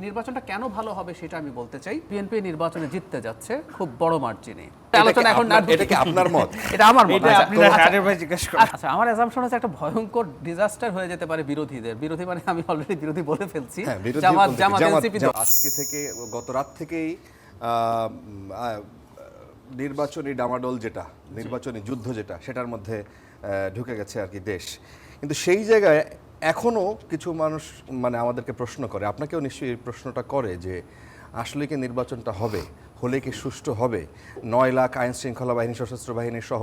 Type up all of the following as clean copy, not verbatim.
নির্বাচনটা কেন ভালো হবে সেটা আমি বলতে চাই। বিএনপি নির্বাচনে জিততে যাচ্ছে খুব বড় মার্জিনে। আলোচনা এখন এটা কি আপনার মত? এটা আমার মত। আচ্ছা, আমার অ্যাজাম্পশন হচ্ছে একটা ভয়ঙ্কর ডিজাস্টার হয়ে যেতে পারে বিরোধীদের। বিরোধী মানে আমি অলরেডি বিরোধী বলে ফেলছি। জামাত এনসিপি আজকে থেকে গত রাত থেকেই নির্বাচনী ডামাডোল যেটা, নির্বাচনী যুদ্ধ যেটা, সেটার মধ্যে ঢুকে গেছে আর কি দেশ। কিন্তু সেই জায়গায় এখনো কিছু মানুষ মানে আমাদেরকে প্রশ্ন করে, আপনাকেও নিশ্চয়ই এই প্রশ্নটা করে যে আসলে কি নির্বাচনটা হবে, হলে কি সুষ্ঠু হবে? 9 লাখ আইন শৃঙ্খলা বাহিনী, সশস্ত্র বাহিনী সহ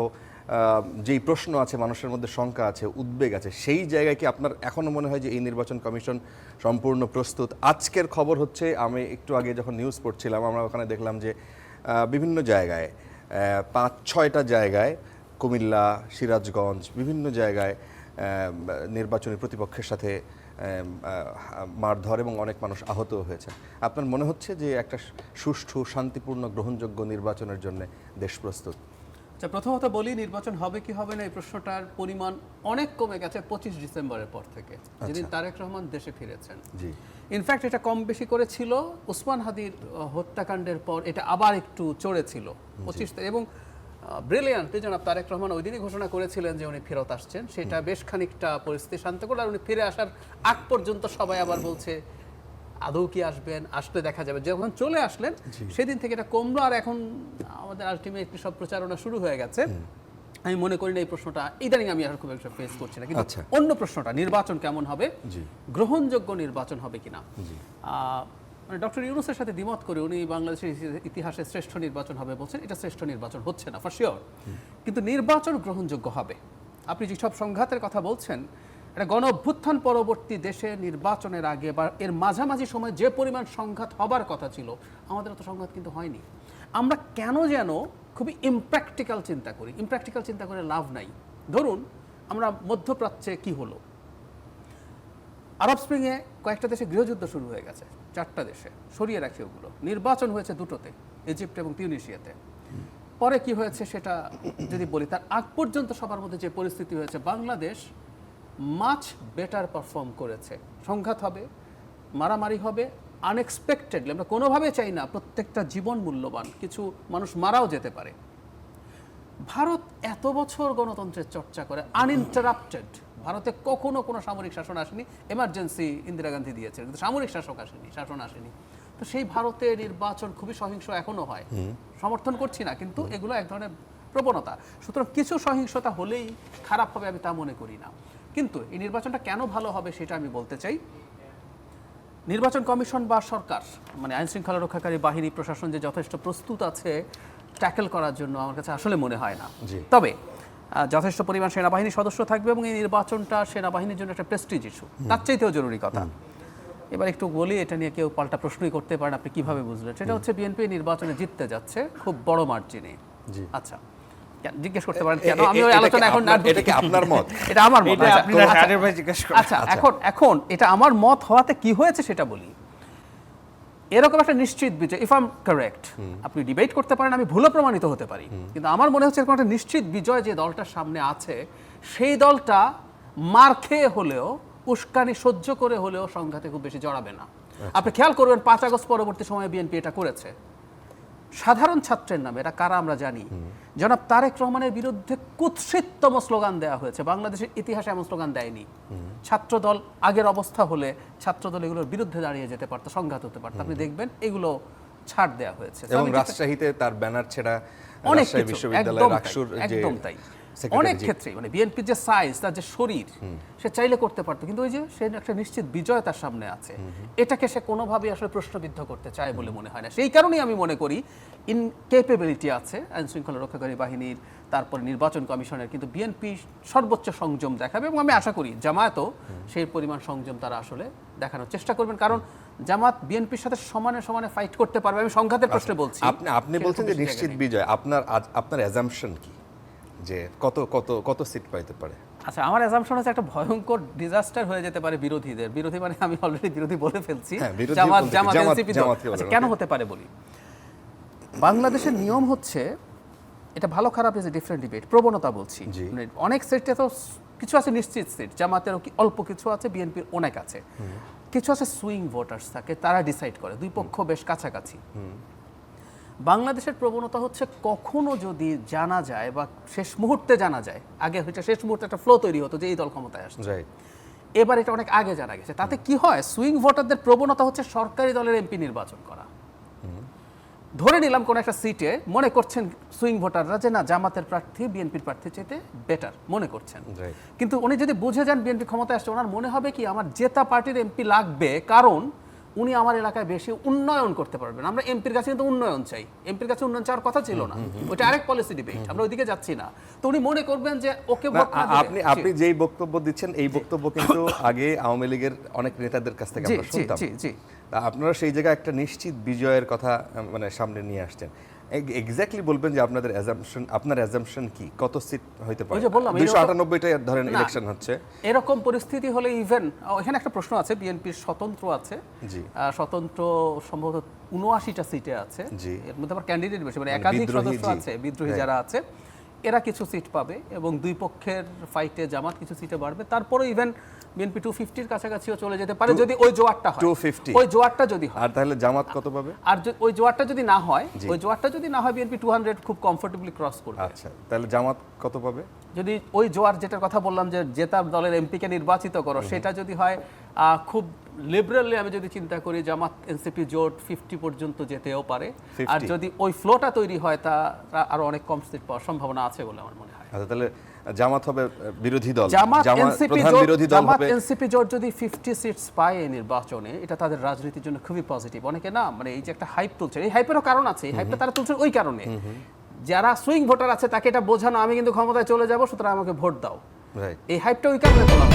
যেই প্রশ্ন আছে, মানুষের মধ্যে শঙ্কা আছে, উদ্বেগ আছে, সেই জায়গায় কি আপনার এখনো মনে হয় যে এই নির্বাচন কমিশন সম্পূর্ণ প্রস্তুত? আজকের খবর হচ্ছে, আমি একটু আগে যখন নিউজ পড়ছিলাম, আমরা ওখানে দেখলাম যে বিভিন্ন জায়গায় 5-6টা জায়গায়, কুমিল্লা, সিরাজগঞ্জ, বিভিন্ন জায়গায় নির্বাচনী প্রতিপক্ষের সাথে মারধর এবং অনেক মানুষ আহত হয়েছে। আপনার মনে হচ্ছে যে একটা সুষ্ঠু, শান্তিপূর্ণ, গ্রহণযোগ্য নির্বাচনের জন্য দেশ প্রস্তুত? প্রথমত বলি, নির্বাচন হবে কি হবে না এই প্রশ্নটার পরিমাণ অনেক কমে গেছে 25 ডিসেম্বরের পর থেকে, যেদিন তারেক রহমান দেশে ফিরেছেন। ইনফ্যাক্ট এটা কম বেশি করেছিল ওসমান হাদির হত্যাকাণ্ডের পর, এটা আবার একটু চড়েছিল 25 এবং ব্রিলিয়ান্টলি জনাব তারেক রহমান ওই দিনই ঘোষণা করেছিলেন যে উনি ফেরত আসছেন। সেটা বেশ খানিকটা পরিস্থিতি শান্ত করল। আর উনি ফিরে আসার আগ পর্যন্ত সবাই আবার বলছে আদৌ কি আসবেন, আসলে দেখা যাবে। যখন চলে আসলেন সেদিন থেকে এটা কমলো, আর এখন আমাদের আলটিমেটলি সব প্রচারণা শুরু হয়ে গেছে। আমি মনে করি না এই প্রশ্নটা ইদানিং আমি আর খুব একটা ফেস করছি না। কিন্তু অন্য প্রশ্নটা, নির্বাচন কেমন হবে, গ্রহণযোগ্য নির্বাচন হবে কিনা, মানে ডক্টর ইউনূসের সাথে দ্বিমত করে উনি বাংলাদেশের ইতিহাসে শ্রেষ্ঠ নির্বাচন হবে বলছেন। এটা শ্রেষ্ঠ নির্বাচন হচ্ছে না ফর শিওর, কিন্তু নির্বাচন গ্রহণযোগ্য হবে। আপনি যেসব সংঘাতের কথা বলছেন, এটা গণ অভ্যুত্থান পরবর্তী দেশে নির্বাচনের আগে বা এর মাঝামাঝি সময় যে পরিমাণ সংঘাত হবার কথা ছিল, আমাদের অত সংঘাত কিন্তু হয়নি। আমরা কেন যেন খুবই ইমপ্র্যাকটিক্যাল চিন্তা করি। ইমপ্র্যাকটিক্যাল চিন্তা করে লাভ নাই। ধরুন আমরা মধ্যপ্রাচ্যে কি হলো, আরব স্প্রিংয়ে কয়েকটা দেশে গৃহযুদ্ধ শুরু হয়ে গেছে, 4টা দেশে, সরিয়ে রাখি ওগুলো। নির্বাচন হয়েছে 2টোতে, ইজিপ্ট এবং তিউনিসিয়াতে। পরে কি হয়েছে সেটা যদি বলি, তার আগ পর্যন্ত সবার মধ্যে যে পরিস্থিতি হয়েছে, বাংলাদেশ মাচ বেটার পারফর্ম করেছে। সংঘাত হবে, মারামারি হবে, আনএক্সপেক্টেডলি, আমরা কোনোভাবে চাই না, প্রত্যেকটা জীবন মূল্যবান, কিছু মানুষ মারাও যেতে পারে। ভারত এত বছর গণতন্ত্রের চর্চা করে আনইন্টারাপ্টেড, ভারতে কখনো কোনো সামরিক শাসন আসেনি। এমার্জেন্সি ইন্দিরা গান্ধী দিয়েছেন, কিন্তু সামরিক শাসন আসেনি। তো সেই ভারতে নির্বাচন খুবই সহিংস এখনো হয়, সমর্থন করছি না, কিন্তু এগুলো এক ধরনের প্রবণতা। সুতরাং কিছু সহিংসতা হলেই খারাপ হবে আমি তা মনে করি না। কিন্তু এই নির্বাচনটা কেন ভালো হবে সেটা আমি বলতে চাই। নির্বাচন কমিশন বা সরকার, মানে আইন শৃঙ্খলা রক্ষাকারী বাহিনী, প্রশাসন যে যথেষ্ট প্রস্তুত আছে ট্যাকেল করার জন্য আমার কাছে আসলে মনে হয় না। তবে যথেষ্ট পরিমাণ সেনাবাহিনী সদস্য থাকবে এবং এই নির্বাচনটা সেনাবাহিনীর জন্য একটা প্রেস্টিজ ইস্যু, তার চাইতেও জরুরি কথা। এবার একটু বলি, এটা নিয়ে কেউ পাল্টা প্রশ্নই করতে পারেন, আপনি কিভাবে বুঝলেন? সেটা হচ্ছে বিএনপি নির্বাচনে জিততে যাচ্ছে খুব বড় মার্জিনে। আচ্ছা, জিজ্ঞেস করতে পারেন কেন? আমি ওই আলোচনা এখন এটা কি আপনার মত? এটা আমার মত। আচ্ছা, এখন এটা আমার মত হওয়াতে কি হয়েছে সেটা বলি। এরকম একটা নিশ্চিত বিজয়, ইফ আই এম কারেক্ট, আপনি ডিবেট করতে পারেন, আমি ভুলও প্রমাণিত হতে পারি, কিন্তু আমার মনে হচ্ছে এরকম একটা নিশ্চিত বিজয় যে দলটার সামনে আছে, সেই দলটা মার খেয়ে হলেও, উস্কানি সহ্য করে হলেও সংঘাতে খুব বেশি জড়াবে না। আপনি খেয়াল করবেন 5 আগস্ট পরবর্তী সময়ে বিএনপি এটা করেছে সাধারণ ছাত্রের নামে। এটা কারা আমরা জানি। জনাব তারেক রহমানের বিরুদ্ধে কুৎসিততম স্লোগান দেওয়া হয়েছে, বাংলাদেশের ইতিহাসে এমন স্লোগান দেয়নি। ছাত্রদল আগের অবস্থা হলে ছাত্রদল এগুলোর বিরুদ্ধে দাঁড়িয়ে যেতে পারতো, সংঘাত হতে পারতো। আপনি দেখবেন এগুলো ছাড় দেওয়া হয়েছে। এবং রাজশাহীতে তার ব্যানার ছেড়া, অনেক বিশ্ববিদ্যালয়ের রাকসুর একদম তাই। অনেক ক্ষেত্রে মানে বিএনপির যে সাইজ, তার যে শরীর, সে চাইলে করতে পারতো, কিন্তু ওই যে সে একটা নিশ্চিত বিজয় তার সামনে আছে, এটাকে সে কোনোভাবেই আসলে প্রশ্নবিদ্ধ করতে চায় বলে মনে হয় না। সেই কারণেই আমি মনে করি ইনকেপেবিলিটি আছে আইন শৃঙ্খলা রক্ষাকারী বাহিনীর, তারপরে নির্বাচন কমিশনের, কিন্তু বিএনপি সর্বোচ্চ সংযম দেখাবে এবং আমি আশা করি জামায়াতও সেই পরিমাণ সংযম তারা আসলে দেখানোর চেষ্টা করবেন। কারণ জামাত বিএনপির সাথে সমানে সমানে ফাইট করতে পারবে। আমি সংঘাতের প্রশ্নে বলছি। আপনি বলছেন যে নিশ্চিত বিজয়, আপনার অ্যাজাম্পশন কি যে কত সিট পাইতে পারে? আচ্ছা, আমার অ্যাজাম্পশন হচ্ছে একটা ভয়ঙ্কর ডিজাস্টার হয়ে যেতে পারে বিরোধীদের। বিরোধী মানে আমি অলরেডি বিরোধী বলে ফেলছি। জামাত এনসিপি। কেন হতে পারে বলি। বাংলাদেশের নিয়ম হচ্ছে, এটা ভালো খারাপ ইজ এ ডিফারেন্ট ডিবেট, প্রবণতা বলছি। অনেক সিটে তো কিছু আছে নিশ্চিত সিট, জামাতের অল্প কিছু আছে, বিএনপির অনেক আছে। কিছু আছে সুইং ভোটার্স থাকে, তারা ডিসাইড করে, দুই পক্ষ বেশ কাছাকাছি। বাংলাদেশের প্রবণতা হচ্ছে কখনো যদি জানা যায় বা শেষ মুহূর্তে জানা যায়, আগে হচ্ছে শেষ মুহূর্তে একটা ফ্লো তৈরি হতো যে এই দল ক্ষমতায় আসছে, এবার এটা অনেক আগে জানা গেছে। তাতে কি হয়, সুইং ভোটারদের প্রবণতা হচ্ছে সরকারি দলের এমপি নির্বাচন করা। ধরে নিলাম কোন একটা সিটে মনে করছেন সুইং ভোটাররা যে না, জামাতের প্রার্থী বিএনপির প্রার্থীর চাইতে বেটার মনে করছেন, কিন্তু উনি যদি বুঝে যান বিএনপি ক্ষমতায় আসছে, ওনার মনে হবে কি আমার জেতা পার্টির এমপি লাগবে, কারণ উনি আমার এলাকায় বেশি উন্নয়ন করতে পারবেন। আমরা এমপির কাছে কিন্তু উন্নয়ন চাই, এমপির কাছে উন্নয়ন চাওয়ার কথা ছিল না, ওটা আরেক পলিসি ডিবেট, আমরা ওইদিকে যাচ্ছি না। তো উনি মনে করবেন যে ওকে আপনি যেই বক্তব্য দিচ্ছেন এই বক্তব্য কিন্তু আগে আওয়ামী লীগের অনেক নেতাদের কাছ থেকে আমরা শুনতাম। আপনারা সেই জায়গায় একটা নিশ্চিত বিজয়ের কথা মানে সামনে নিয়ে আসছেন। এক্স্যাক্টলি বলবেন যে আপনাদের অ্যাজাম্পশন কি, কত সিট হইতে পারে? 298টা ধরেন ইলেকশন হচ্ছে, এরকম পরিস্থিতি হলে ইভেন এখানে একটা প্রশ্ন আছে, বিএনপির স্বতন্ত্র আছে, স্বতন্ত্র সম্ভবত 79টা সিটে আছে, এর মধ্যে আবার ক্যান্ডিডেট বেশি, মানে একাধিক সদস্য আছে, বিদ্রোহী যারা আছে এরা কিছু সিট পাবে, এবং দুই পক্ষের ফাইটে জামাত কিছু সিটে বাড়বে। তারপরে ইভেন বিএনপি 250-র কাছাকাছিও চলে যেতে পারে যদি ওই জোয়ারটা হয়। 250 ওই জোয়ারটা যদি হয়, আর তাহলে জামাত কত পাবে? আর ওই জোয়ারটা যদি না হয়, ওই জোয়ারটা যদি না হয় বিএনপি 200 খুব কমফোর্টেবলি ক্রস করবে। আচ্ছা, তাহলে জামাত কত পাবে? যদি ওই জোয়ার, যেটার কথা বললাম যে জেতা দলের এমপিকে নির্বাচিত করো, সেটা যদি হয় খুব লিবারেলি, আমি যদি চিন্তা করি জামাত এনসিপি জোট 50 পর্যন্ত যেতেও পারে, আর যদি ওই ফ্লোটা তৈরি হয় তা আরো অনেক কম সিট পাওয়ার সম্ভাবনা আছে বলে আমার মনে হয়। আচ্ছা, তাহলে জামাত হবে বিরোধী দল, জামাত এনসিপি জোট যদি 50 সিটস পায় এই নির্বাচনে, এটা তাদের রাজনীতির জন্য খুবই পজিটিভ। অনেকে না মানে এই যে একটা হাইপ তুলছে, এই হাইপেরও কারণ আছে, এই হাইপটা তারা তুলছে ওই কারণে যারা সুইং ভোটার আছে তাকে এটা বোঝানো আমি কিন্তু ক্ষমতায় চলে যাব, সুতরাং আমাকে ভোট দাও, এই হাইপটা ওই কারণে তোলা।